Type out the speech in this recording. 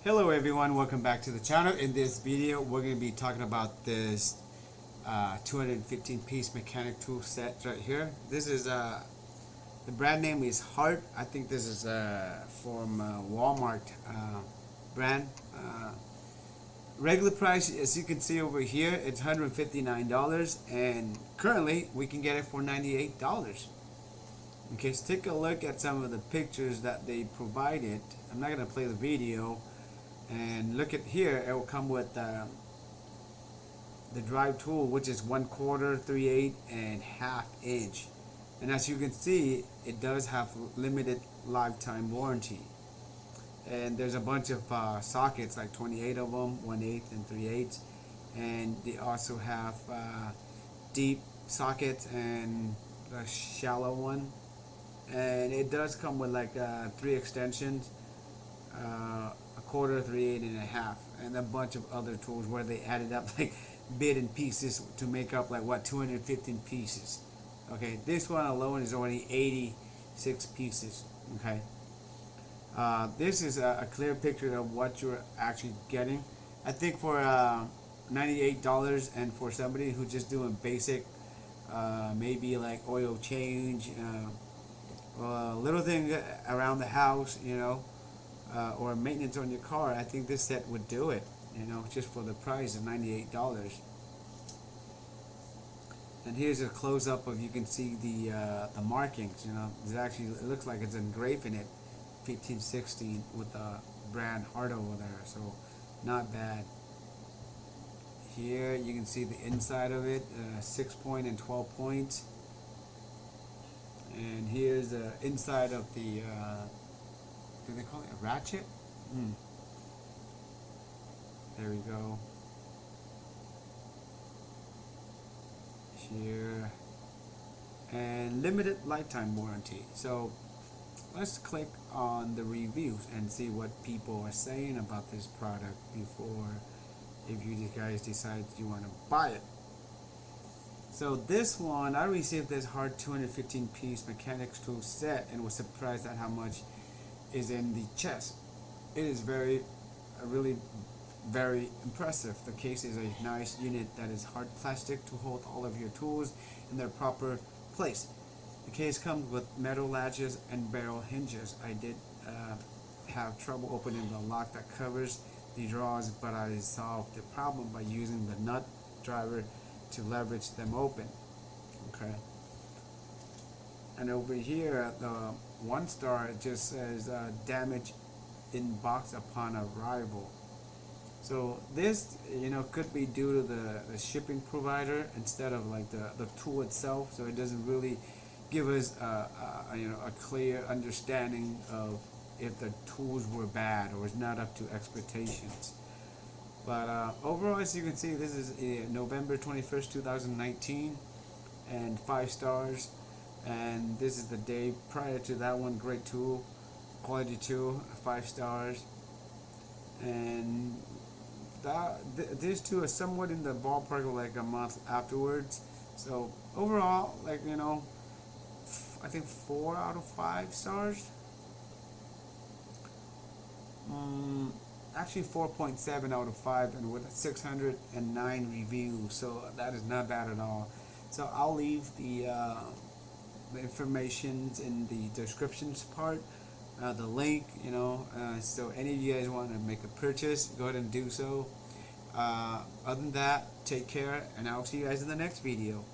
Hello everyone, welcome back to the channel. In this video we're going to be talking about this 215 piece mechanic tool set right here. This is the brand name is HART. I think this is from Walmart brand. Regular price, as you can see over here, it's $159, and currently we can get it for $98. Okay, so take a look at some of the pictures that they provided. I'm not going to play the video. And look at here, it will come with the drive tool, which is 1/4, 3/8, and 1/2 inch. And as you can see, it does have limited lifetime warranty. And there's a bunch of sockets, like 28 of them, 1/8 and 3/8. And they also have deep sockets and a shallow one. And it does come with like 3 extensions. 1/4, 3/8, and 1/2, and a bunch of other tools where they added up like bit and pieces to make up like what 215 pieces. Okay, this one alone is already 86 pieces. Okay, this is a clear picture of what you're actually getting. I think for $98, and for somebody who's just doing basic, maybe like oil change, little thing around the house, you know. Or maintenance on your car, I think this set would do it, you know, just for the price of $98. And here's a close-up of, you can see the markings, you know. It's actually, it looks like it's engraved in it, 1516 with the brand HART over there, so not bad. Here you can see the inside of it, 6-point and 12 points. And here's the inside of the do they call it a ratchet? There we go. Here. And limited lifetime warranty. So let's click on the reviews and see what people are saying about this product before, if you guys decide you want to buy it. So this one, I received this HART 215 piece mechanics tool set and was surprised at how much is in the chest. It is really very impressive. The case is a nice unit that is hard plastic to hold all of your tools in their proper place. The case comes with metal latches and barrel hinges. I did have trouble opening the lock that covers the drawers, but I solved the problem by using the nut driver to leverage them open. Okay. And over here, the 1 star, it just says damage in box upon arrival. So this, you know, could be due to the shipping provider instead of like the tool itself. So it doesn't really give us you know, a clear understanding of if the tools were bad or is not up to expectations. But overall, as you can see, this is November 21st, 2019, and 5 stars. And this is the day prior to that one. Great tool, quality tool, 5 stars. And these two are somewhat in the ballpark of like a month afterwards. So overall, like, you know, I think 4 out of 5 stars. Actually 4.7 out of 5, and with 609 reviews. So that is not bad at all. So I'll leave the information in the descriptions part, the link, you know, so any of you guys want to make a purchase, go ahead and do so. Other than that, take care, and I'll see you guys in the next video.